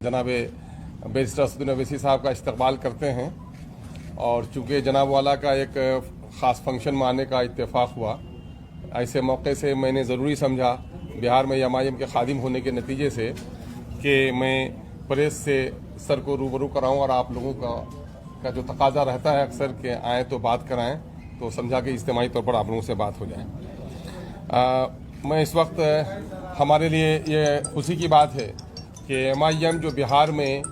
जनाब बैरिस्टर असदुद्दीन ओवैसी साहब का इस्तकबाल करते हैं। और चूँकि जनाब वाला का एक ख़ास फंक्शन में आने का इत्तेफाक हुआ, ऐसे मौके से मैंने ज़रूरी समझा बिहार में एमआईएम के खादिम होने के नतीजे से कि मैं प्रेस से सर को रूबरू कराऊं और आप लोगों का जो तकाजा रहता है अक्सर के आएँ तो बात कराएं, तो समझा कि इज्तिमाई तौर पर आप लोगों से बात हो जाए। मैं इस वक्त हमारे लिए ये खुशी की बात है कि एमआईएम जो बिहार में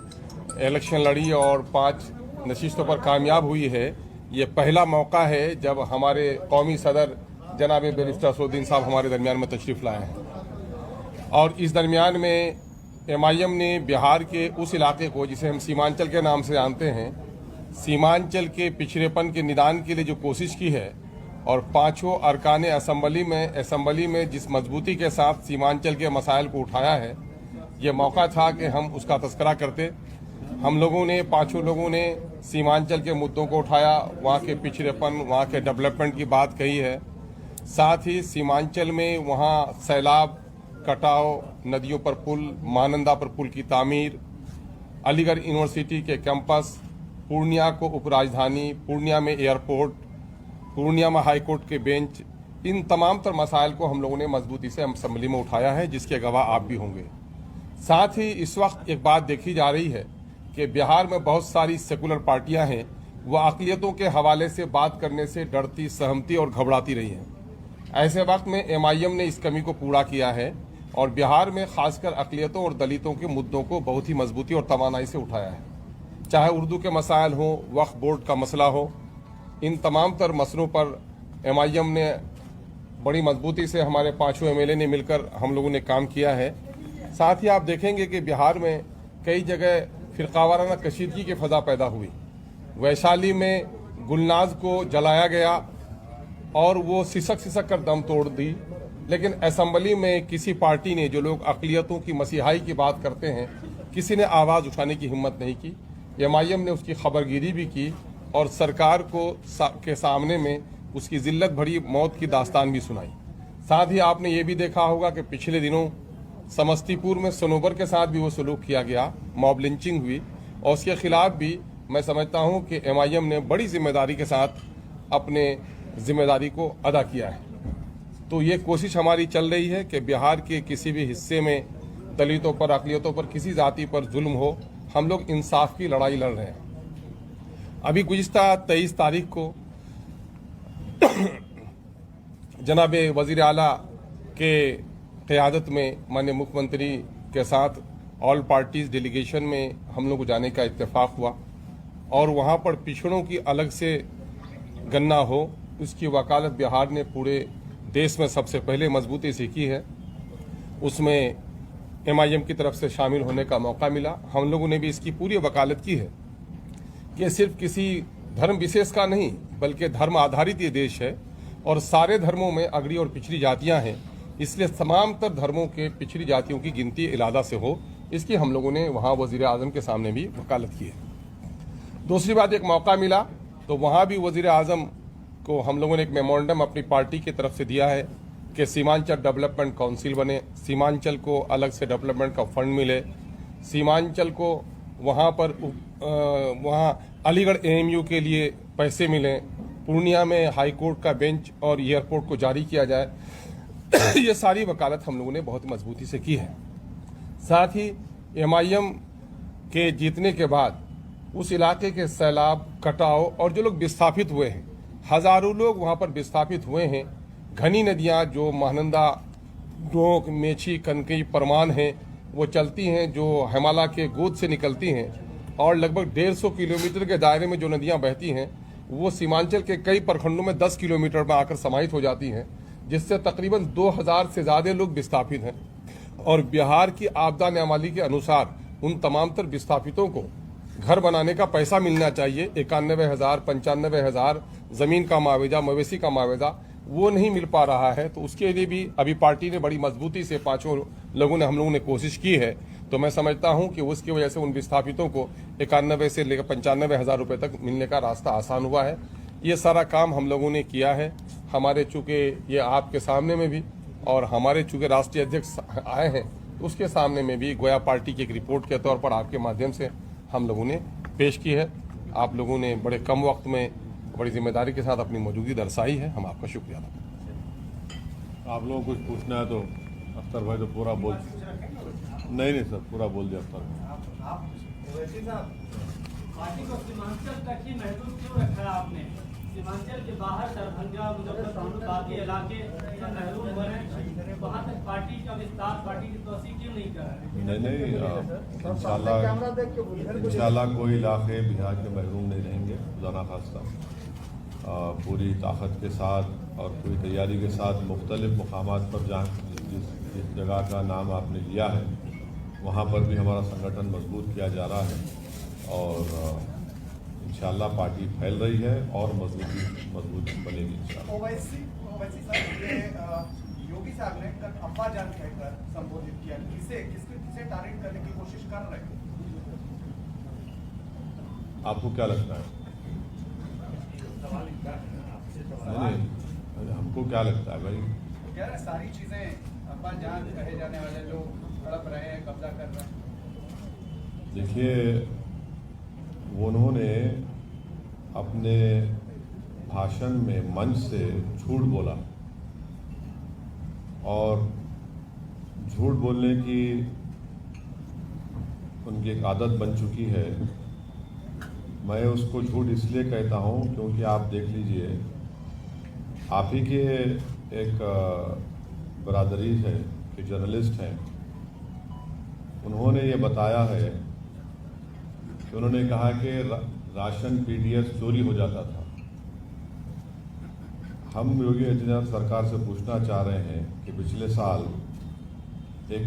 इलेक्शन लड़ी और 5 नशिस्तों पर कामयाब हुई है, ये पहला मौका है जब हमारे कौमी सदर जनाब बैरिस्टर असदुद्दीन साहब हमारे दरमियान में तशरीफ़ लाए हैं। और इस दरमियान में एमआईएम ने बिहार के उस इलाके को जिसे हम सीमांचल के नाम से जानते हैं, सीमांचल के पिछड़ेपन के निदान के लिए जो कोशिश की है और 5 अरकान असम्बली में जिस मजबूती के साथ सीमांचल के मसाइल को उठाया है, ये मौका था कि हम उसका तस्करा करते। हम लोगों ने 5 लोगों ने सीमांचल के मुद्दों को उठाया, वहाँ के पिछड़ेपन, वहाँ के डेवलपमेंट की बात कही है। साथ ही सीमांचल में वहाँ सैलाब, कटाव, नदियों पर पुल, महानंदा पर पुल की तामीर, अलीगढ़ यूनिवर्सिटी के कैंपस, पूर्णिया को उपराजधानी, पूर्णिया में एयरपोर्ट, पूर्णिया में हाईकोर्ट के बेंच, इन तमाम तर मसाइल को हम लोगों ने मजबूती से असम्बली में उठाया है, जिसके गवाह आप भी होंगे। साथ ही इस वक्त एक बात देखी जा रही है कि बिहार में बहुत सारी सेकुलर पार्टियां हैं, वह अक़लियतों के हवाले से बात करने से डरती, सहमती और घबराती रही हैं। ऐसे वक्त में एमआईएम ने इस कमी को पूरा किया है और बिहार में खासकर अक़लियतों और दलितों के मुद्दों को बहुत ही मजबूती और तवानाई से उठाया है। चाहे उर्दू के मसाइल हो, वक्फ बोर्ड का मसला हो, इन तमाम तर मसलों पर एमआईएम ने बड़ी मजबूती से हमारे 5 एमएलए ने मिलकर हम लोगों ने काम किया है। साथ ही आप देखेंगे कि बिहार में कई जगह फिरकावाराना कशीदगी की फजा पैदा हुई। वैशाली में गुलनाज को जलाया गया और वो सिसक कर दम तोड़ दी, लेकिन असम्बली में किसी पार्टी ने, जो लोग अक़लियतों की मसीहाई की बात करते हैं, किसी ने आवाज़ उठाने की हिम्मत नहीं की। एमआईएम ने उसकी खबरगिरी भी की और सरकार के सामने में उसकी जिल्लत भरी मौत की दास्तान भी सुनाई। साथ ही आपने ये भी देखा होगा कि पिछले दिनों समस्तीपुर में सनोबर के साथ भी वो सलूक किया गया, मॉब लिंचिंग हुई, और उसके खिलाफ भी मैं समझता हूं कि एमआईएम ने बड़ी जिम्मेदारी के साथ अपने जिम्मेदारी को अदा किया है। तो ये कोशिश हमारी चल रही है कि बिहार के किसी भी हिस्से में दलितों पर, अक़लियतों पर, किसी जाति पर जुल्म हो, हम लोग इंसाफ की लड़ाई लड़ रहे हैं। अभी गुज़िश्ता 23 तारीख को जनाब वज़ीर आला के क़यादत में माननीय मुख्यमंत्री के साथ ऑल पार्टीज़ डेलीगेशन में हम लोग को जाने का इत्तेफाक हुआ और वहाँ पर पिछड़ों की अलग से गणना हो, उसकी वकालत बिहार ने पूरे देश में सबसे पहले मजबूती से की है। उसमें एमआईएम की तरफ से शामिल होने का मौका मिला। हम लोगों ने भी इसकी पूरी वकालत की है कि सिर्फ किसी धर्म विशेष का नहीं, बल्कि धर्म आधारित ये देश है और सारे धर्मों में अगड़ी और पिछड़ी जातियाँ हैं, इसलिए तमाम तर धर्मों के पिछड़ी जातियों की गिनती इलादा से हो, इसकी हम लोगों ने वहाँ वज़ीर आज़म के सामने भी वकालत की है। दूसरी बात, एक मौका मिला तो वहाँ भी वज़ीर आज़म को हम लोगों ने एक मेमोरेंडम अपनी पार्टी की तरफ से दिया है कि सीमांचल डेवलपमेंट काउंसिल बने, सीमांचल को अलग से डेवलपमेंट का फंड मिले, सीमांचल को वहाँ अलीगढ़ एएमयू के लिए पैसे मिलें, पूर्णिया में हाईकोर्ट का बेंच और एयरपोर्ट को जारी किया जाए। ये सारी वकालत हम लोगों ने बहुत मजबूती से की है। साथ ही एमआईएम के जीतने के बाद उस इलाके के सैलाब, कटाव और जो लोग विस्थापित हुए हैं, हजारों लोग वहाँ पर विस्थापित हुए हैं। घनी नदियाँ जो महानंदा, डोंक, मेछी, कनकई, परमान हैं, वो चलती हैं, जो हिमालय के गोद से निकलती हैं और लगभग 150 किलोमीटर के दायरे में जो नदियाँ बहती हैं, वो सीमांचल के कई प्रखंडों में 10 किलोमीटर में आकर समाहित हो जाती हैं, जिससे तकरीबन 2000 से ज़्यादा लोग विस्थापित हैं। और बिहार की आपदा न्यायमाली के अनुसार उन तमाम तर विस्थापितों को घर बनाने का पैसा मिलना चाहिए। 91,000, 95,000 ज़मीन का मुआवजा, मवेशी का मुआवजा वो नहीं मिल पा रहा है। तो उसके लिए भी अभी पार्टी ने बड़ी मजबूती से 5 लोगों ने, हम लोगों ने कोशिश की है। तो मैं समझता हूं कि उसकी वजह से उन विस्थापितों को 91 से लेकर 95,000 रुपये तक मिलने का रास्ता आसान हुआ है। ये सारा काम हम लोगों ने किया है। हमारे चूँकि ये आपके सामने में भी और हमारे चूँकि राष्ट्रीय अध्यक्ष आए हैं, तो उसके सामने में भी गोया पार्टी की एक रिपोर्ट के तौर पर आपके माध्यम से हम लोगों ने पेश की है। आप लोगों ने बड़े कम वक्त में बड़ी जिम्मेदारी के साथ अपनी मौजूदगी दर्शाई है, हम आपका शुक्रिया अदा करते हैं। आप लोगों को कुछ पूछना है तो अख्तर भाई तो पूरा बोल नहीं सर पूरा बोल दिया अख्तर पार्टी को सीमांचल तक ही महदूद क्यों रखा है आपने? सीमांचल के बाहर दरभंगा, मुजफ्फरपुर, बाकी इलाके महरूम बने, वहाँ तक पार्टी का विस्तार, पार्टी की तोसी क्यों नहीं कर रहे? नहीं इंशाल्लाह कोई इलाके बिहार के महरूम नहीं रहेंगे, खुदा खास्ता पूरी ताकत के साथ और पूरी तैयारी के साथ मुख्तलिफ मकामात पर जहाँ जिस जगह का नाम आपने लिया है वहाँ पर भी हमारा संगठन मजबूत किया जा रहा है और इंशाल्लाह पार्टी फैल रही है और मजबूत बनेगी इंशाल्लाह। ओवैसी साहब, ये योगी साहब ने कल अब्बा जान कहकर संबोधित किया, किसे टारगेट करने की कोशिश कर रहे हैं? आपको क्या लगता है? नहीं, हमको क्या लगता है भाई? कह रहे सारी चीजें अब्बा जान कहे जाने वाले लोग तड़प रहे हैं, कब्जा कर रहे हैं। देखिए, उन्होंने अपने भाषण में मंच से झूठ बोला और झूठ बोलने की उनकी एक आदत बन चुकी है। मैं उसको झूठ इसलिए कहता हूं क्योंकि आप देख लीजिए, आप ही के एक बरादरी है कि जर्नलिस्ट हैं, उन्होंने ये बताया है कि उन्होंने कहा कि राशन पीडीएस चोरी हो जाता था। हम योगी आदित्यनाथ सरकार से पूछना चाह रहे हैं कि पिछले साल एक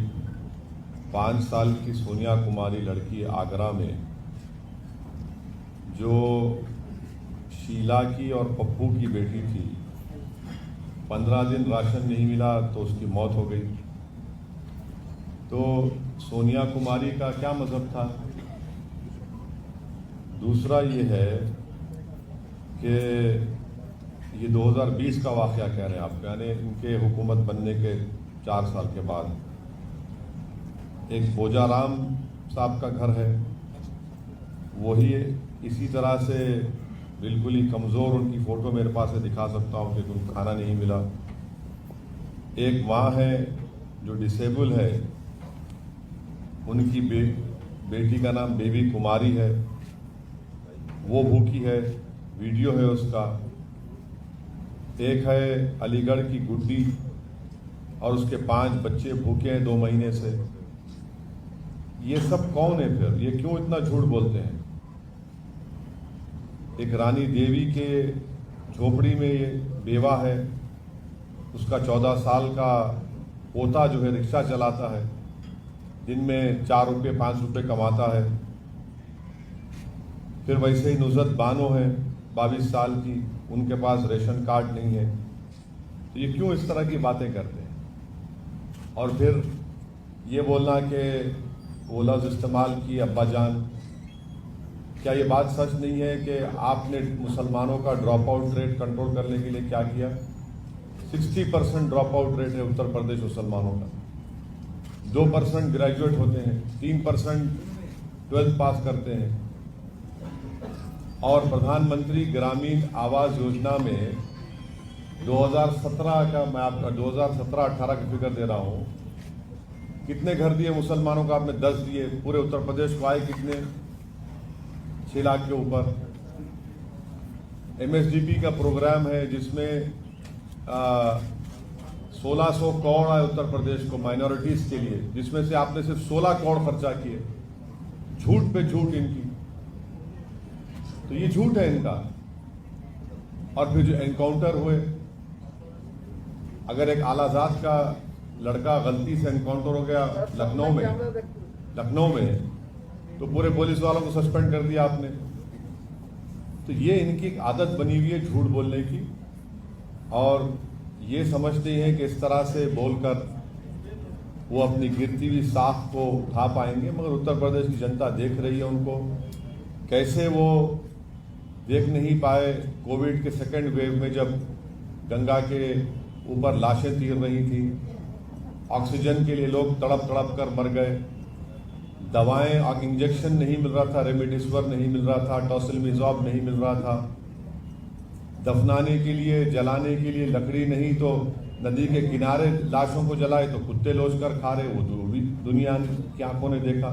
5 साल की सोनिया कुमारी लड़की आगरा में जो शीला की और पप्पू की बेटी थी, 15 दिन राशन नहीं मिला तो उसकी मौत हो गई। तो सोनिया कुमारी का क्या मजहब था? दूसरा ये है कि ये 2020 का वाक़या कह रहे हैं आप, यानी इनके हुकूमत बनने के 4 साल के बाद एक बोजाराम साहब का घर है, वही इसी तरह से बिल्कुल ही कमज़ोर, उनकी फ़ोटो मेरे पास है, दिखा सकता हूँ कि उनको खाना नहीं मिला। एक माँ है जो डिसेबल है, उनकी बेटी का नाम बेबी कुमारी है, वो भूखी है, वीडियो है उसका। एक है अलीगढ़ की गुड्डी और उसके 5 बच्चे भूखे हैं 2 महीने से। ये सब कौन है फिर? ये क्यों इतना झूठ बोलते हैं? एक रानी देवी के झोपड़ी में ये बेवा है, उसका 14 साल का पोता जो है रिक्शा चलाता है, दिन में 4 रुपये 5 रुपये कमाता है। फिर वैसे ही नुज़रत बानो है 22 साल की, उनके पास रेशन कार्ड नहीं है। तो ये क्यों इस तरह की बातें करते हैं? और फिर ये बोलना कि वो लफ्ज़ इस्तेमाल की अब्बा जान। क्या ये बात सच नहीं है कि आपने मुसलमानों का ड्रॉप आउट रेट कंट्रोल करने के लिए क्या किया? 60% ड्रॉप आउट रेट है उत्तर प्रदेश मुसलमानों का, 2% ग्रेजुएट होते हैं, 3% 12th पास करते हैं। और प्रधानमंत्री ग्रामीण आवास योजना में 2017 का, मैं आपका 2017-18 की फिगर दे रहा हूँ, कितने घर दिए मुसलमानों का? आपने 10 दिए। पूरे उत्तर प्रदेश को आए कितने? 6 लाख के ऊपर। MSDP का प्रोग्राम है जिसमें 1600 करोड़ आए उत्तर प्रदेश को माइनॉरिटीज के लिए, जिसमें से आपने सिर्फ 16 करोड़ खर्चा किए। झूठ पे झूठ इनकी। तो ये झूठ है इनका। और फिर जो एनकाउंटर हुए, अगर एक आलाजाद का लड़का गलती से एनकाउंटर हो गया लखनऊ में तो पूरे पुलिस वालों को सस्पेंड कर दिया आपने। तो ये इनकी एक आदत बनी हुई है झूठ बोलने की, और ये समझते हैं कि इस तरह से बोलकर वो अपनी गिरती हुई साख को उठा पाएंगे। मगर उत्तर प्रदेश की जनता देख रही है उनको, कैसे वो देख नहीं पाए कोविड के सेकेंड वेव में, जब गंगा के ऊपर लाशें तीर रही थी ऑक्सीजन के लिए लोग तड़प तड़प कर मर गए, दवाएं और इंजेक्शन नहीं मिल रहा था, रेमडेसिविर नहीं मिल रहा था, टोसिलमिज़ोब नहीं मिल रहा था, दफनाने के लिए जलाने के लिए लकड़ी नहीं, तो नदी के किनारे लाशों को जलाए तो कुत्ते लोच कर खा रहे, वो भी दुनिया की आंखों ने देखा।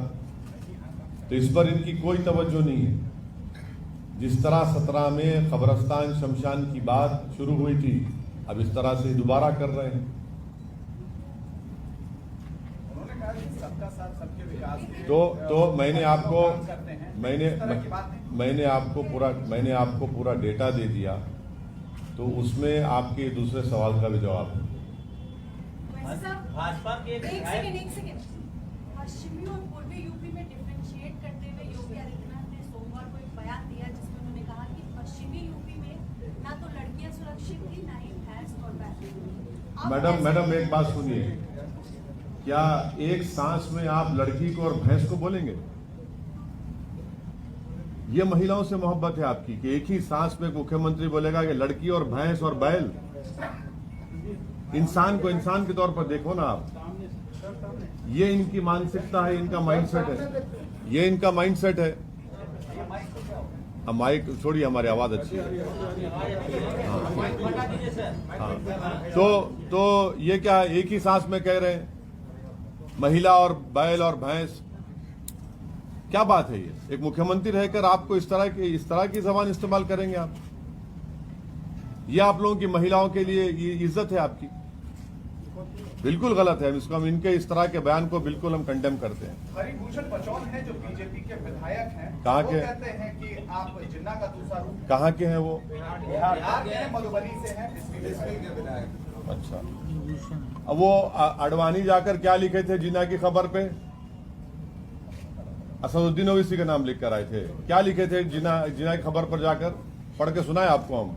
तो इस पर इनकी कोई तवज्जो नहीं है। जिस तरह 17 में कब्रस्तान शमशान की बात शुरू हुई थी, अब इस तरह से दोबारा कर रहे हैं। उन्होंने कहा कि सबका साथ सबके विकास के तो मैंने आपको करते हैं। इस तरह की बात नहीं। मैंने आपको पूरा डेटा दे दिया, तो उसमें आपके दूसरे सवाल का भी जवाब है। भाजपा के एक सेकंड पश्चिमी और पूर्वी यूपी में डिफरेंशिएट करते हुए योगी आदित्यनाथ ने सोमवार को एक बयान दिया जिसमें उन्होंने कहा कि पश्चिमी यूपी में ना तो लड़कियां सुरक्षित थी ना ही भैंस और बैल। मैडम एक बात सुनिए, क्या एक सांस में आप लड़की को और भैंस को बोलेंगे? ये महिलाओं से मोहब्बत है आपकी कि एक ही सांस में मुख्यमंत्री बोलेगा कि लड़की और भैंस और बैल? इंसान को इंसान के तौर पर देखो ना आप। ये इनकी मानसिकता है, इनका माइंडसेट है, ये इनका माइंडसेट है। अब माइक छोड़िए, हमारी आवाज अच्छी है। हाँ। तो ये क्या एक ही सांस में कह रहे हैं महिला और बैल और भैंस? क्या बात है ये? एक मुख्यमंत्री रहकर आपको इस तरह की जबान इस्तेमाल करेंगे आप? ये आप लोगों की महिलाओं के लिए ये इज्जत है आपकी? बिल्कुल गलत है। हम इनके इस तरह के बयान को बिल्कुल हम कंडेम करते हैं। हरिभूषण बचौल हैं जो बीजेपी के विधायक हैं, कहाँ वो के? कहते हैं कि आप जिन्ना का दूसरा रूप कहाँ के हैं वो? बिहार के हैं, मधुबनी से हैं, इसके विधायक। अच्छा, अब वो अडवाणी जाकर क्या लिखे थे जिन्ना की खबर पे? असदुद्दीन ओवैसी का नाम लिख कर आए थे। क्या लिखे थे जिन्ना की खबर पर जाकर? पढ़ के सुनाए आपको हम।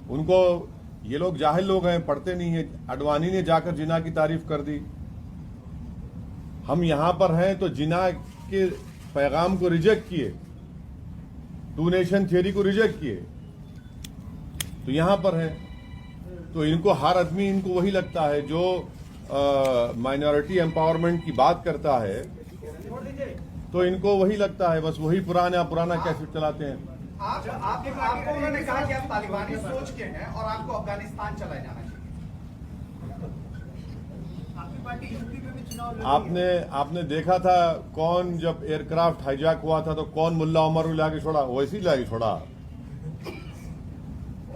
उनको, ये लोग जाहिल लोग हैं, पढ़ते नहीं है। अडवाणी ने जाकर जिन्ना की तारीफ कर दी। हम यहां पर हैं तो जिन्ना के पैगाम को रिजेक्ट किए, टू नेशन थियरी को रिजेक्ट किए, तो यहां पर है। तो इनको हर आदमी इनको वही लगता है जो माइनॉरिटी एम्पावरमेंट की बात करता है, तो इनको वही लगता है, बस वही पुराना कैसेट चलाते हैं। आपको उन्होंने कहा कि आप तालिबानी सोच के हैं और आपको अफगानिस्तान चला जाना चाहिए। आपकी पार्टी यूपी में भी चुनाव लड़ी आपने देखा था कौन, जब एयरक्राफ्ट हाईजैक हुआ था तो कौन मुल्ला उमर को लाके छोड़ा? वैसे ही लाके छोड़ा।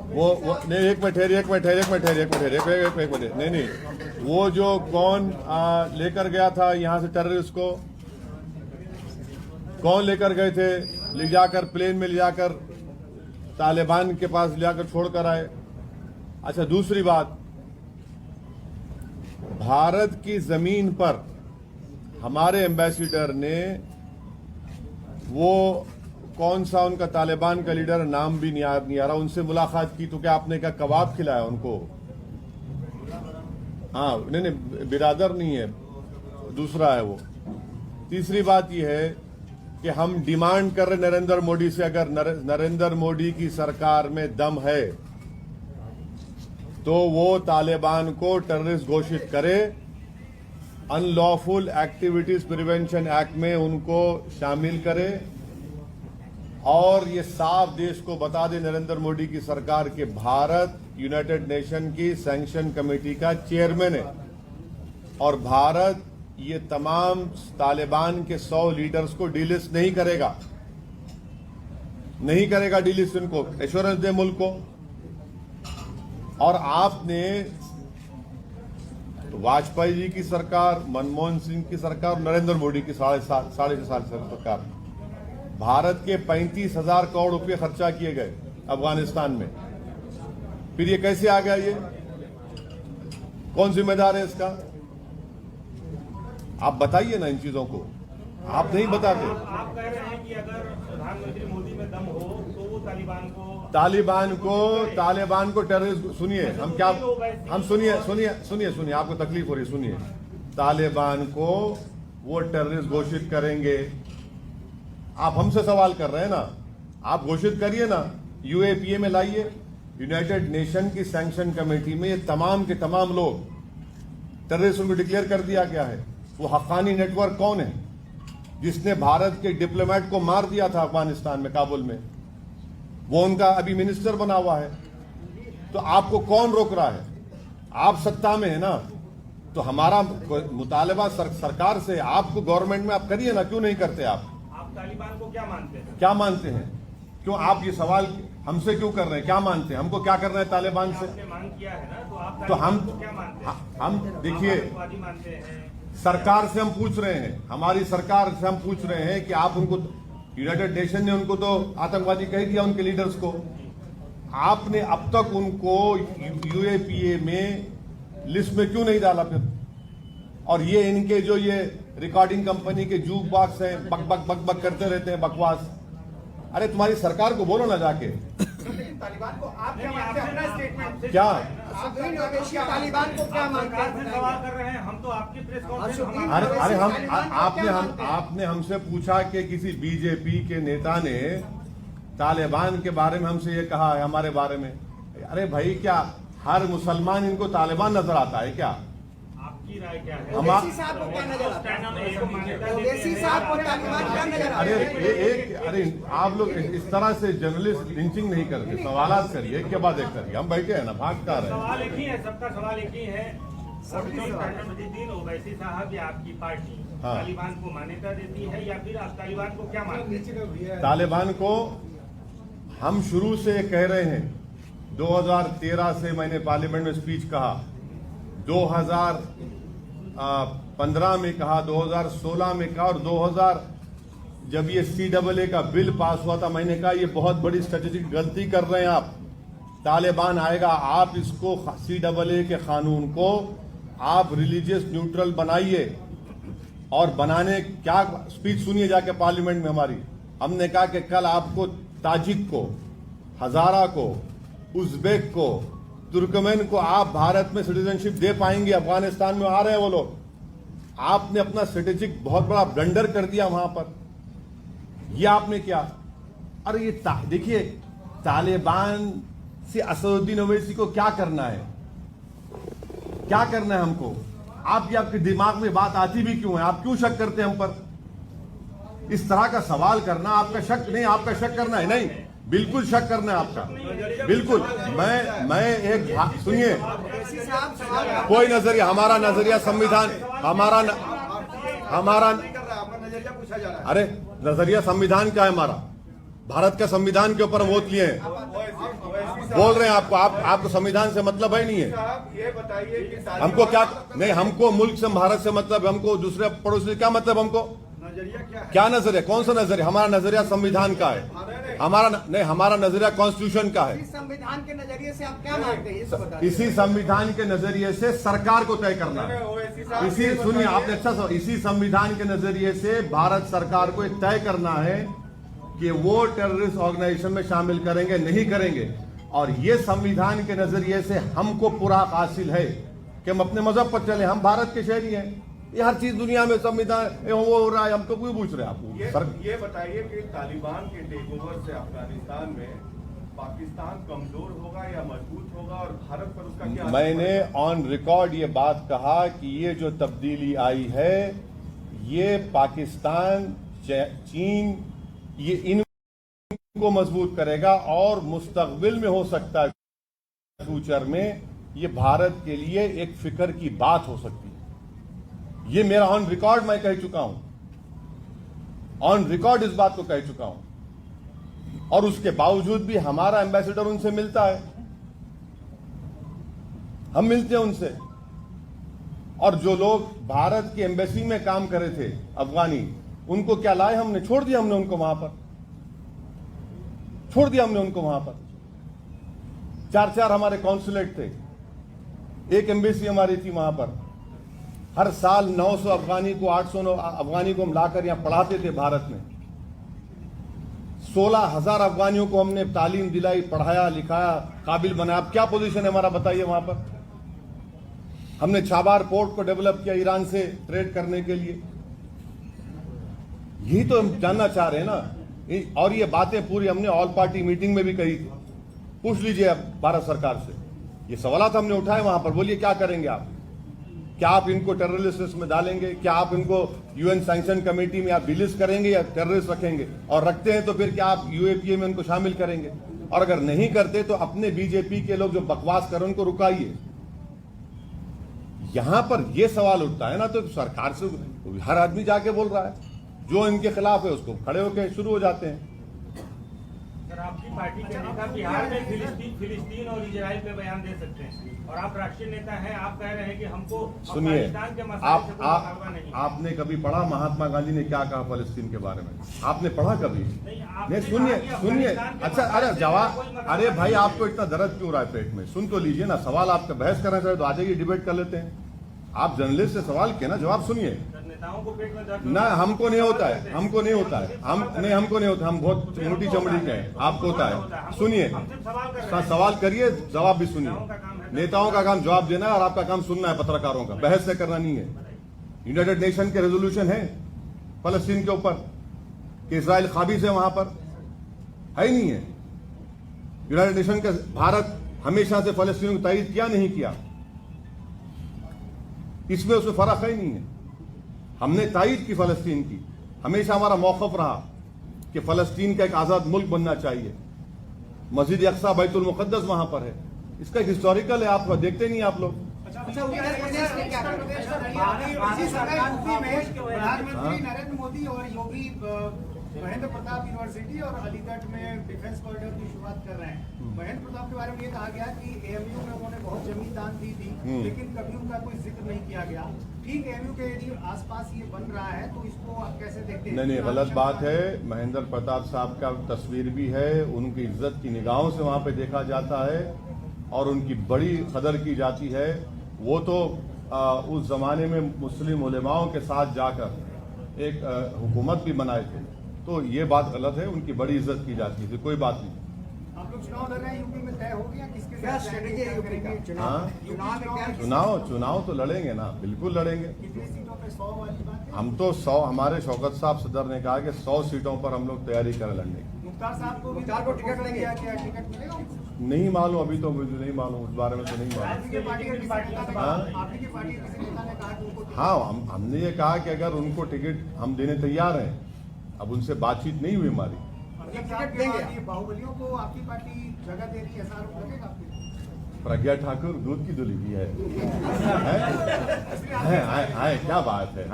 वो नहीं, एक मिनट नहीं, वो जो कौन लेकर गया था यहाँ से टेररिस्ट को, कौन लेकर गए थे? ले जाकर प्लेन में ले जाकर तालिबान के पास ले जाकर छोड़कर आए। अच्छा, दूसरी बात, भारत की जमीन पर हमारे एम्बेसडर ने वो कौन सा उनका तालिबान का लीडर, नाम भी नहीं आ रहा, उनसे मुलाकात की, तो क्या आपने क्या कबाब खिलाया उनको? हाँ, नहीं, बिरादर नहीं है, दूसरा है वो। तीसरी बात यह है कि हम डिमांड कर रहे नरेंद्र मोदी से, अगर नरेंद्र मोदी की सरकार में दम है तो वो तालिबान को टेररिस्ट घोषित करे, अनलॉफुल एक्टिविटीज प्रिवेंशन एक्ट में उनको शामिल करे, और ये साफ देश को बता दे नरेंद्र मोदी की सरकार के भारत यूनाइटेड नेशन की सैंक्शन कमेटी का चेयरमैन है, और भारत ये तमाम तालिबान के 100 लीडर्स को डीलिस्ट नहीं करेगा डीलिस्ट। इनको एश्योरेंस दे मुल्क को। और आपने वाजपेयी जी की सरकार, मनमोहन सिंह की सरकार, नरेंद्र मोदी की साढ़े साल सरकार, भारत के 35,000 करोड़ रुपए खर्चा किए गए अफगानिस्तान में। फिर ये कैसे आ गया? ये कौन जिम्मेदार है इसका? आप बताइए ना इन चीजों को, आप नहीं बताते। आप कह रहे हैं कि अगर प्रधानमंत्री मोदी में दम हो तो वो तालिबान को टेररिस्ट, सुनिए हम सुनिए आपको तकलीफ हो रही है, सुनिए। तालिबान को वो टेररिस्ट घोषित करेंगे। आप हमसे सवाल कर रहे हैं ना, आप घोषित करिए ना, यूएपीए में लाइए, यूनाइटेड नेशन की सैंक्शन कमेटी में ये तमाम के तमाम लोग टेररिस्ट उनको डिक्लेयर कर दिया गया है। वो हक्कानी नेटवर्क कौन है जिसने भारत के डिप्लोमेट को मार दिया था अफगानिस्तान में, काबुल में? वो उनका अभी मिनिस्टर बना हुआ है। तो आपको कौन रोक रहा है? आप सत्ता में है ना, तो हमारा मुतालबा सरकार से, आपको गवर्नमेंट में आप करिए ना, क्यों नहीं करते आप तालिबान को क्या मानते हैं? क्या मानते हैं? क्यों आप ये सवाल हमसे क्यों कर रहे हैं? क्या मानते हैं? हमको क्या करना है तालिबान से? आपने मांग किया है ना, तो आप तो हम तालिबान को क्या मानते हैं? हम देखिए, आतंकवादी मानते हैं? सरकार से हम पूछ रहे हैं, हमारी सरकार से हम पूछ रहे हैं कि आप उनको, यूनाइटेड नेशन ने उनको तो आतंकवादी कह दिया, उनके लीडर्स को। आपने अब तक उनको यूएपीए में लिस्ट में क्यों नहीं डाला फिर? और ये इनके जो ये रिकॉर्डिंग कंपनी के जूक बॉक्स हैं, बक बक बक बक करते रहते हैं, बकवास। अरे तुम्हारी सरकार को बोलो ना जाके। लेकिन तालिबान को आप क्या मानते हैं? अपना स्टेटमेंट क्या अफगान ओवैसी तालिबान को क्या मानते सरकार से हैं? सवाल कर रहे हैं हम, तो आपकी प्रेस कॉन्फ्रेंस आपने हमसे पूछा कि किसी बीजेपी के नेता ने तालिबान के बारे में हमसे ये कहा है हमारे बारे में। अरे भाई, क्या हर मुसलमान इनको तालिबान नजर आता है क्या? आपकी राय क्या है? ओवैसी साहब को क्या नजर आता है? ओवैसी साहब को तालिबान क्या नजर आता है? अरे आप लोग इस तरह से जर्नलिस्ट लिंचिंग नहीं करते, सवालात करिए, एक के बाद एक करिए। हम बैठे हैं ना, भागता रहे। सवाल एक ही है, सबका सवाल एक ही है। स्टैंडर्ड ओवैसी साहब या आपकी पार्टी हाँ। तालिबान को मान्यता देती है या फिर आप तालिबान को क्या मानते हैं? तालिबान को हम शुरू से कह रहे हैं। 2013 से मैंने पार्लियामेंट में स्पीच कहा, 2015 में कहा, 2016 में कहा, और 2000 जब ये CAA का बिल पास हुआ था, मैंने कहा ये बहुत बड़ी स्ट्रेटेजिक गलती कर रहे हैं आप। तालिबान आएगा, आप इसको CAA के कानून को आप रिलीजियस न्यूट्रल बनाइए। और बनाने क्या स्पीच सुनिए जाके पार्लियामेंट में हमारी। हमने कहा कि कल आपको ताजिक को, हजारा को, उज्बेक को, तुर्कमेन को आप भारत में सिटीजनशिप दे पाएंगे? अफगानिस्तान में आ रहे हैं वो लोग। आपने अपना स्ट्रेटेजिक बहुत बड़ा ब्लंडर कर दिया वहां पर। ये आपने क्या? अरे ये देखिए, तालिबान से असदुद्दीन ओवैसी को क्या करना है? क्या करना है हमको? आपके दिमाग में बात आती भी क्यों है? आप क्यों शक करते हैं हम पर? इस तरह का सवाल करना आपका शक नहीं, आपका शक करना है नहीं, बिल्कुल शक करना है आपका, बिल्कुल। मैं एक सुनिए, कोई नजरिया, हमारा नजरिया संविधान, हमारा नजरिया पूछा जा रहा है। अरे नजरिया संविधान का है हमारा, भारत का संविधान के ऊपर वोट लिए हैं। बोल रहे हैं आपको संविधान से मतलब है नहीं है? ये बताइए कि हमको क्या नहीं, हमको मुल्क से, भारत से मतलब, हमको दूसरे पड़ोसी से क्या मतलब? हमको नजरिया क्या है? क्या नजरिया? कौन सा नजरिया? हमारा नजरिया संविधान का है, हमारा नजरिया कॉन्स्टिट्यूशन का है। इस संविधान के नजरिए से आप क्या मानते हैं? ये सब बताइए। इसी संविधान के नजरिए से सरकार को तय करना है। इसी सुनिए, आपने अच्छा सा, इसी संविधान के नजरिए से भारत सरकार को तय करना है कि वो टेररिस्ट ऑर्गेनाइजेशन में शामिल करेंगे नहीं करेंगे। और ये संविधान के नजरिए से हमको पूरा हासिल है कि हम अपने मजहब पर चले, हम भारत के शहरी हैं। ये हर चीज दुनिया में संविधान वो हो रहा है, हमको क्यों पूछ रहे हैं आप? ये बताइए कि तालिबान के टेक ओवर से अफगानिस्तान में पाकिस्तान कमजोर होगा या मजबूत होगा, और भारत पर उसका क्या? मैंने ऑन रिकॉर्ड ये बात कहा कि ये जो तब्दीली आई है, ये पाकिस्तान, चीन, ये इनको मजबूत करेगा और मुस्तकबिल में हो सकता है, फ्यूचर में ये भारत के लिए एक फिक्र की बात हो सकती है। ये मेरा ऑन रिकॉर्ड मैं कह चुका हूं, ऑन रिकॉर्ड इस बात को कह चुका हूं। और उसके बावजूद भी हमारा एम्बेसडर उनसे मिलता है, हम मिलते हैं उनसे। और जो लोग भारत की एम्बेसी में काम कर रहे थे अफगानी, उनको क्या लाए हमने? छोड़ दिया हमने उनको वहां पर, छोड़ दिया हमने उनको वहां पर। 4 हमारे कॉन्सुलेट थे, एक एम्बेसी हमारी थी वहां पर। हर साल 900 अफगानी को, 800 अफगानी को हम लाकर यहां पढ़ाते थे भारत में। 16,000 अफगानियों को हमने तालीम दिलाई, पढ़ाया, लिखाया, काबिल बनाया। अब क्या पोजीशन है हमारा बताइए वहां पर? हमने छाबार पोर्ट को डेवलप किया ईरान से ट्रेड करने के लिए। यही तो हम जानना चाह रहे हैं ना। और ये बातें पूरी हमने ऑल पार्टी मीटिंग में भी कही थी। पूछ लीजिए अब भारत सरकार से, ये सवाल हमने उठाए वहां पर। बोलिए क्या करेंगे आप? क्या आप इनको टेररिस्ट लिस्ट में डालेंगे? क्या आप इनको यूएन सैंक्शन कमेटी में आप डिलिस्ट करेंगे या टेररिस्ट रखेंगे? और रखते हैं तो फिर क्या आप यूएपीए में उनको शामिल करेंगे? और अगर नहीं करते तो अपने बीजेपी के लोग जो बकवास कर उनको रुकाइए। यहां पर यह सवाल उठता है ना, तो सरकार से हर आदमी जाके बोल रहा है, जो इनके खिलाफ है उसको खड़े होकर शुरू हो जाते हैं। सर, आपकी पार्टी के नेता बिहार में फिलिस्तीन और इजराइल पे बयान दे सकते हैं और आप राष्ट्रीय नेता हैं, आप कह रहे हैं कि हमको सुनिए, अफगानिस्तान के मसले से कोई मुकाबला नहीं। आपने कभी पढ़ा महात्मा गांधी ने क्या कहा फलस्तीन के बारे में? आपने पढ़ा कभी? नहीं, सुनिए। अच्छा, अरे जवाब, अरे भाई आपको इतना दर्द क्यों रहा है पेट में? सुन तो लीजिए ना, सवाल आपका बहस करना चाहे तो आ जाइए, डिबेट कर लेते हैं। आप जर्नलिस्ट से सवाल किया ना, जवाब सुनिए नेताओं को पेट में दर्द ना। हमको नहीं होता है, हमको नहीं होता है, हमको नहीं होता, हम बहुत मोटी चमड़ी के हैं। आपको होता है। सुनिए, सवाल करिए, जवाब भी सुनिए। नेताओं का काम जवाब देना है और आपका काम सुनना है, पत्रकारों का बहस से करना नहीं है। यूनाइटेड नेशन के रेजोल्यूशन है फलस्तीन के ऊपर कि इजराइल काबिज है, वहां पर है ही नहीं है। यूनाइटेड नेशन का भारत हमेशा से फलस्तीन को तायद किया नहीं किया, इसमें उसमें फर्क है ही नहीं है। हमने तायद की फलस्तीन की, हमेशा हमारा मौक़िफ़ रहा कि फलस्तीन का एक आजाद मुल्क बनना चाहिए। मस्जिद अक्सा बैतुल मुक़द्दस वहां पर है, इसका एक हिस्टोरिकल है, आप देखते नहीं आप लोग। अच्छा, उत्तर प्रदेश में क्या इसी समय यूपी में प्रधानमंत्री नरेंद्र मोदी और योगी महेंद्र प्रताप यूनिवर्सिटी और अलीगढ़ में डिफेंस कॉरिडोर की शुरुआत कर रहे हैं। महेंद्र प्रताप के बारे में ये कहा गया कि एएमयू में उन्होंने बहुत जमीन दान दी थी, लेकिन कभी उनका कोई जिक्र नहीं किया गया। ठीक, एएमयू के यदि आसपास ये बन रहा है तो इसको आप कैसे देखते हैं? नहीं, गलत बात है। महेंद्र प्रताप साहब का तस्वीर भी है, उनकी इज्जत की निगाहों से वहां पे देखा जाता है और उनकी बड़ी कदर की जाती है। वो तो उस जमाने में मुस्लिम उलेमाओं के साथ जाकर एक हुकूमत भी बनाए थे, तो ये बात गलत है। उनकी बड़ी इज्जत की जाती है, कोई बात नहीं। आप लोग चुनाव लड़ रहे हैं यूपी में, तय हो गया किसके साथ स्ट्रेटेजी है यूपी का? चुनाव तो लड़ेंगे ना, बिल्कुल लड़ेंगे। कितनी सीटों पे? 100 वाली बात है? हम तो 100, हमारे शौकत साहब सदर ने कहा कि 100 सीटों पर हम लोग तैयारी करें लड़ने की। मुख्तार साहब को टिकट देंगे? क्या टिकट मिलेगा? नहीं मालूम, अभी तो मुझे नहीं मालूम, उस बारे में तो नहीं मालूम। आपकी पार्टी के किसी नेता ने कहा कि उनको टिकट? हाँ, हमने ये कहा कि अगर उनको टिकट हम देने तैयार हैं। अब उनसे बातचीत नहीं हुई हमारी। टिकट देंगे? बाहुबलियों को आपकी पार्टी जगह दे रही है, ऐसा आरोप लगेगा आपके? प्रज्ञा ठाकुर दूध की दुली भी है, क्या बात है?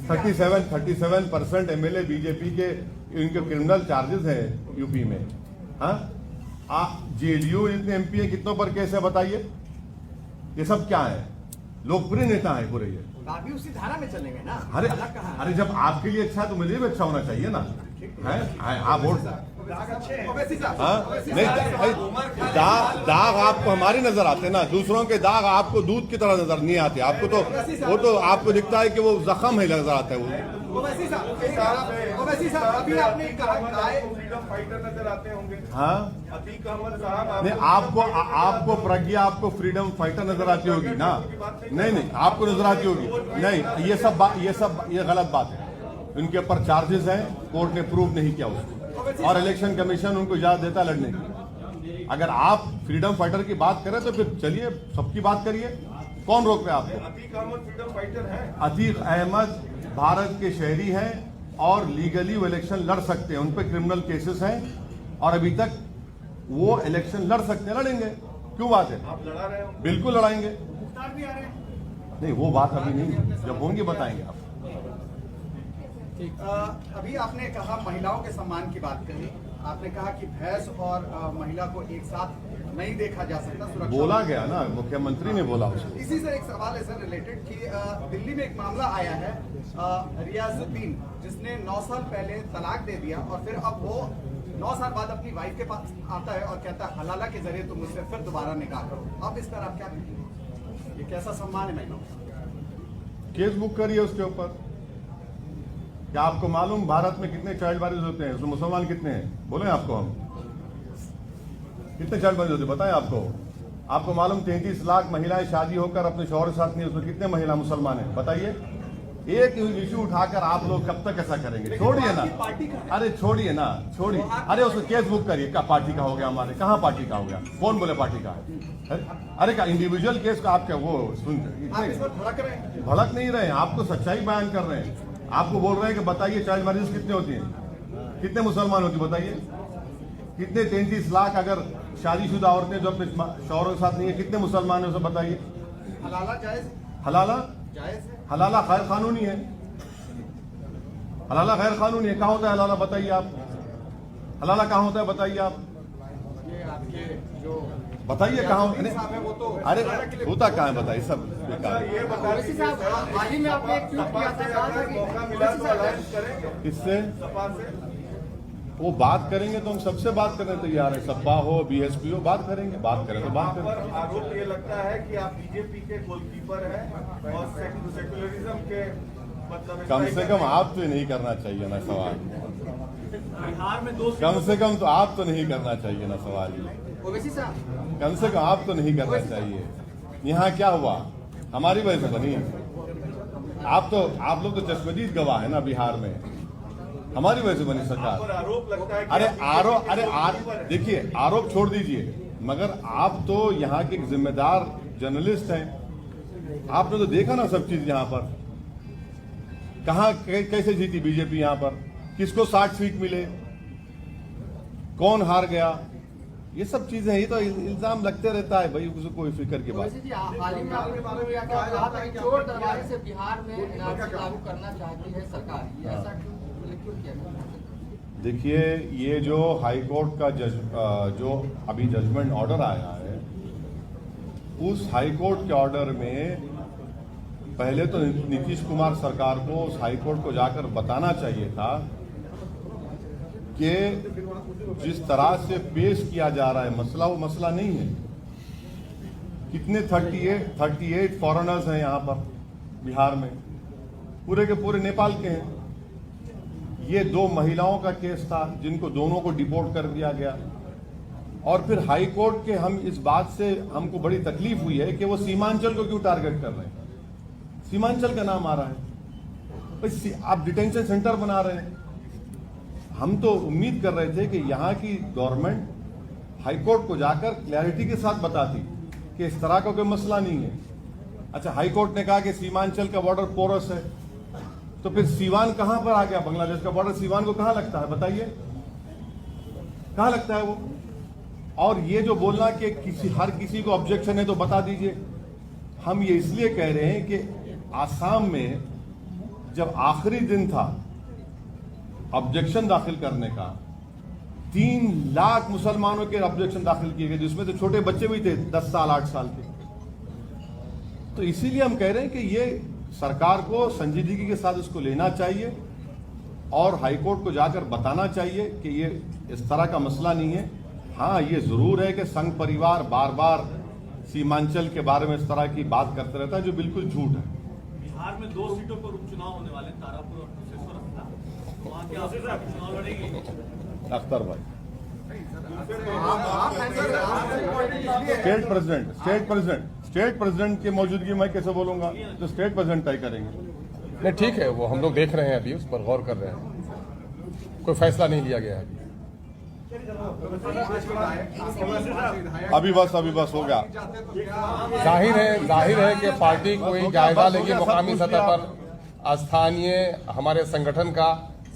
37% एमएलए बीजेपी के, इनके क्रिमिनल चार्जेस हैं यूपी में। हाँ, जेडीयू इतने एमपी है, कितनों पर केस है बताइए? ये सब क्या है? लोकप्रिय नेता है पूरे ये। अभी उसी धारा में चलेंगे ना? अरे जब आपके लिए अच्छा है तो मुझे भी अच्छा होना चाहिए ना। आप वोट दाग आपको हमारे नजर आते ना, दूसरों के दाग आपको दूध की तरह नजर नहीं आते। आपको तो वो तो आपको दिखता है कि वो जख्म है, नजर आता है वो। अभी आपने कहा फ्रीडम फाइटर नजर आते होंगे। हाँ, अतीक अहमद साहब नहीं, आपको प्रज्ञा, आपको फ्रीडम फाइटर नजर आती होगी ना? नहीं, आपको नजर आती होगी। नहीं, ये गलत बात है। उनके ऊपर चार्जेस हैं, कोर्ट ने प्रूव नहीं किया उसको, और इलेक्शन कमीशन उनको इजाजत देता लड़ने की। अगर आप फ्रीडम फाइटर की बात करें तो फिर चलिए, सबकी बात करिए, कौन रोक रहे आपको? अतीक अहमद फ्रीडम फाइटर है। अतीक अहमद भारत के शहरी हैं और लीगली वो इलेक्शन लड़ सकते हैं, उन पर क्रिमिनल केसेस हैं और अभी तक वो इलेक्शन लड़ सकते हैं, लड़ेंगे, क्यों बात है? आप लड़ा रहे हो? बिल्कुल लड़ाएंगे। मुख्तार भी आ रहे हैं? नहीं, वो बात अभी नहीं, जब होंगे बताएंगे आप। अभी आपने कहा महिलाओं के सम्मान की बात करी, आपने कहा कि भैंस और महिला को एक साथ नहीं देखा जा सकता, सुरक्षा बोला गया ना, मुख्यमंत्री ने बोला उसको। इसी से एक सवाल है सर रिलेटेड कि दिल्ली में एक मामला आया है रियाजुद्दीन, जिसने 9 साल पहले तलाक दे दिया और फिर अब वो 9 साल बाद अपनी वाइफ के पास आता है और कहता है हलाला के जरिए तुम मुझसे फिर दोबारा निकाह करो। अब इस पर आप क्या कहेंगे? ये कैसा सम्मान है महिलाओं का? केस बुक करिए उसके ऊपर। क्या आपको मालूम भारत में कितने चाइल्ड मैरिज होते हैं? उसमें मुसलमान कितने हैं? बोले आपको, हम कितने चाइल्ड मैरिज होते हैं बताएं आपको मालूम? 33 लाख महिलाएं शादी होकर अपने शौहर के साथ नहीं, उसमें कितने महिला मुसलमान हैं बताइए? एक इशू उठाकर आप लोग कब तक ऐसा करेंगे? छोड़िए ना, अरे छोड़िए ना, छोड़िए। अरे उसको केस बुक करिए। क्या पार्टी का हो गया? हमारे कहाँ पार्टी का हो गया? कौन बोले पार्टी का है? अरे का इंडिविजुअल केस का आप क्या वो सुन भड़क नहीं रहे हैं, आपको सच्चाई बयान कर रहे हैं। आपको बोल रहे हैं कि बताइए चाइल्ड मैरिज कितने होती हैं, कितने मुसलमान होती बताइए, कितने 33 लाख अगर शादीशुदा औरतें जो अपने शौहरों के साथ नहीं है, कितने मुसलमान है उसे बताइए। हलाला जायज, हलाला जायज है। हलाला गैर कानूनी है, हलाला गैर कानूनी है। कहाँ होता है हलाला? बताइए आप, हलाला कहाँ होता है बताइए आप, ये आपके जो बताइए कहाँ होता साहब है वो तो है? अरे होता कहाँ है बताइए, सब बेकार है। ये बता ओवैसी साहब, हाल ही में आपने एक ट्वीट किया था, कहा था कि मौका मिला तो अलायंस करेंगे किससे सपा से। वो बात करेंगे तो हम सबसे बात करने तैयार है। सपा हो, बीएसपी हो, बात करेंगे, बात करें तो बात पर करें। आरोप ये लगता है कि आप बीजेपी के गोलकीपर हैं और सेकुलरिज्म के मतलब कम से कम आप तो नहीं करना चाहिए ना सवाल, बिहार में 2 कम से कम तो आप तो नहीं करना चाहिए ना सवाल, ओवैसी साहब, कम से कम आप तो नहीं करना चाहिए। यहाँ क्या हुआ? हमारी वजह से बनी। आप लोग तो चश्मदीद गवाह है ना बिहार में, हमारी वजह से बनी सरकार। पर आरोप लगता है कि अरे आप आरोप देखिए, आरोप छोड़ दीजिए, मगर आप तो यहाँ के एक जिम्मेदार जर्नलिस्ट हैं। आपने तो देखा ना सब चीज यहाँ पर, कहाँ कैसे जीती बीजेपी, यहाँ पर किसको 60 सीट मिले, कौन हार गया, ये सब चीजें। ये तो इल्जाम लगते रहता है भाई, उसको कोई फिक्र की बात। ओवैसी जी, हाल ही में आपने कहा था कि चोर दरबारी से बिहार में एनआरसी लागू करना चाहती है सरकार, ये ऐसा क्यों किया गया? देखिए, ये जो हाई कोर्ट का जो अभी जजमेंट ऑर्डर आया है, उस हाई कोर्ट के ऑर्डर में पहले तो नीतीश कुमार सरकार को उस हाई कोर्ट को जाकर बताना चाहिए था कि जिस तरह से पेश किया जा रहा है मसला, वो मसला नहीं है। कितने 38 फॉरेनर्स हैं यहाँ पर बिहार में, पूरे के पूरे नेपाल के हैं। ये 2 महिलाओं का केस था जिनको दोनों को डिपोर्ट कर दिया गया। और फिर हाई कोर्ट के हम इस बात से हमको बड़ी तकलीफ हुई है कि वो सीमांचल को क्यों टारगेट कर रहे हैं। सीमांचल का नाम आ रहा है भाई, आप डिटेंशन सेंटर बना रहे हैं। हम तो उम्मीद कर रहे थे कि यहाँ की गवर्नमेंट हाई कोर्ट को जाकर क्लैरिटी के साथ बताती कि इस तरह का कोई मसला नहीं है। अच्छा, हाई कोर्ट ने कहा कि सीमांचल का बॉर्डर पोरस है, तो फिर सीवान कहां पर आ गया? बांग्लादेश का बॉर्डर सीवान को कहां लगता है बताइए, कहां लगता है वो? और ये जो बोलना कि हर किसी को ऑब्जेक्शन है तो बता दीजिए, हम ये इसलिए कह रहे हैं कि आसाम में जब आखिरी दिन था ऑब्जेक्शन दाखिल करने का, 3 लाख मुसलमानों के ऑब्जेक्शन दाखिल किए गए, जिसमें तो छोटे बच्चे भी थे 10 साल 8 साल के। तो इसीलिए हम कह रहे हैं कि ये सरकार को संजीदगी के साथ इसको लेना चाहिए और हाईकोर्ट को जाकर बताना चाहिए कि ये इस तरह का मसला नहीं है। हाँ, ये जरूर है कि संघ परिवार बार बार सीमांचल के बारे में इस तरह की बात करते रहता है, जो बिल्कुल झूठ है। बिहार में 2 सीटों पर उपचुनाव होने वाले, तारापुर और कुशेश्वर, वहाँ के आप चुनाव लड़ेंगे? अख्तर भाई, स्टेट प्रेसिडेंट की मौजूदगी में कैसे बोलूंगा? तो स्टेट प्रेसिडेंट तय करेंगे। नहीं, ठीक है, वो हम लोग देख रहे हैं, अभी उस पर गौर कर रहे हैं, कोई फैसला नहीं लिया गया है अभी बस हो गया। जाहिर है कि पार्टी कोई जायजा लेगी मुकामी सतह पर, स्थानीय हमारे संगठन का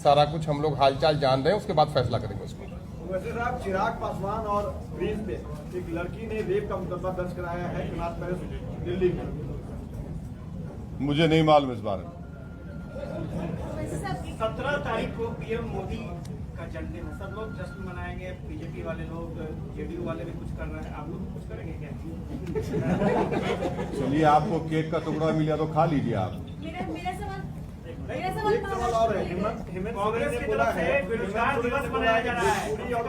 सारा कुछ हम लोग हालचाल जान रहे हैं, उसके बाद फैसला करेंगे उसको। वैसे साहब, चिराग पासवान और ब्रिज पे एक लड़की ने रेप का मुकदमा दर्ज कराया है कनाट पैलेस दिल्ली में। मुझे नहीं मालूम इस बारे में। 17 तारीख को पीएम मोदी का जन्मदिन है, सब लोग जश्न मनाएंगे, बीजेपी वाले लोग, जेडीयू वाले भी कुछ कर रहे हैं, आप लोग कुछ करेंगे क्या? चलिए, आपको केक का टुकड़ा मिला तो खा लीजिए आप। कांग्रेस की तरफ से बेरोजगार दिवस मनाया जा रहा है, आप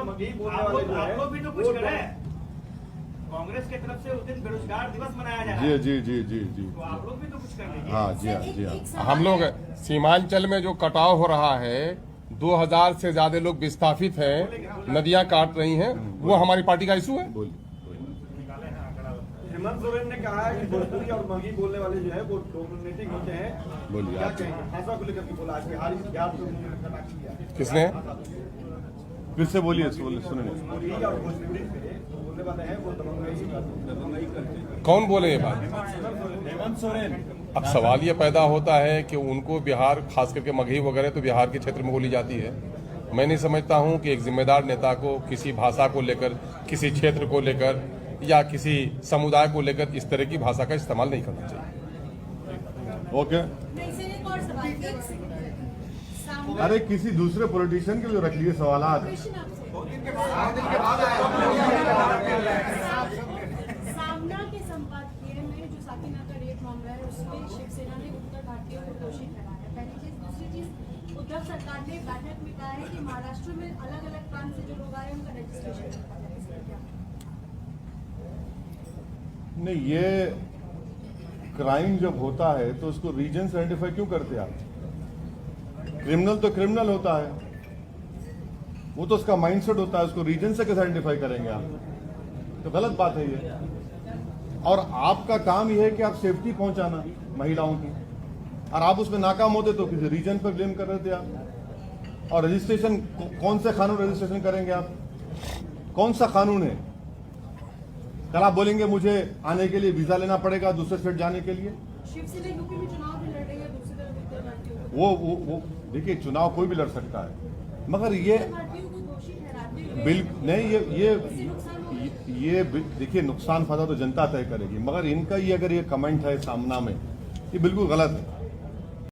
लोग भी तो कुछ करें। कांग्रेस की तरफ से उस दिन बेरोजगार दिवस मनाया जा रहा है, जी, तो आप लोग भी तो कुछ करेंगे। हाँ जी हाँ। हम लोग सीमांचल में जो कटाव हो रहा है, 2000 से ज्यादा लोग विस्थापित हैं, नदियां काट रही हैं, वो हमारी पार्टी का इशू है। हेमंत सोरेन ने कहा है कि भोजपुरी और मगही बोलने वाले जो है वो डोमिनेटिंग होते हैं। बोलिए क्या आप। कहेंगे भाषा को लेकर के बोला आज बिहारी ज्ञात किया किसने? फिर से बोलिए, सुने। भोजपुरी और भोजपुरी पे बोलने वाले हैं वो दबंगई करते हैं। कौन बोले ये बात? हेमंत सोरेन। अब सवाल ये पैदा होता है कि उनको बिहार, खास करके मगही वगैरह तो बिहार के क्षेत्र में बोली जाती है। मैं नहीं समझता हूं कि एक जिम्मेदार नेता को किसी भाषा को लेकर, किसी क्षेत्र को लेकर या किसी समुदाय को लेकर इस तरह की भाषा का इस्तेमाल नहीं करना चाहिए। ओके। नहीं सर, एक और सवाल, एक सेकंड। अरे किसी दूसरे पॉलिटिशियन के लिए रख लिए सवाल। क्वेश्चन आपसे। सामना के संपादकीय में जो साकीना का रेप मामला है उसमें शिवसेना ने उत्तर भारतीयों को दोषी ठहराया है। पहली चीज। दूसरी चीज, उद्धव सरकार ने बैठक में कहा है कि महाराष्ट्र में अलग अलग प्रांत से जो लोग आ रहे हैं उनका रजिस्ट्रेशन करना है। इसका क्या? नहीं, ये क्राइम जब होता है तो उसको रीजन से आइडेंटिफाई क्यों करते आप? क्रिमिनल तो क्रिमिनल होता है, वो तो उसका माइंडसेट होता है, उसको रीजन से कैसे आइडेंटिफाई करेंगे आप? तो गलत बात है ये। और आपका काम ये है कि आप सेफ्टी पहुंचाना महिलाओं की, और आप उसमें नाकाम होते तो किसी रीजन पर ब्लेम कर रहे थे आप। और रजिस्ट्रेशन कौन से कानून रजिस्ट्रेशन करेंगे आप? कौन सा कानून है? कल आप बोलेंगे मुझे आने के लिए वीजा लेना पड़ेगा दूसरे स्टेट जाने के लिए। शिवसेना यूपी में चुनाव भी लड़ रही है, दूसरी तरफ उत्तर भारतीयों को वो देखिए, चुनाव कोई भी लड़ सकता है, मगर ये भारतीयों को दोषी ठहराते हुए बिल्कुल नहीं, ये देखिए, नुकसान फायदा तो जनता तय करेगी, मगर इनका ये अगर ये कमेंट है सामना में, ये बिल्कुल गलत है।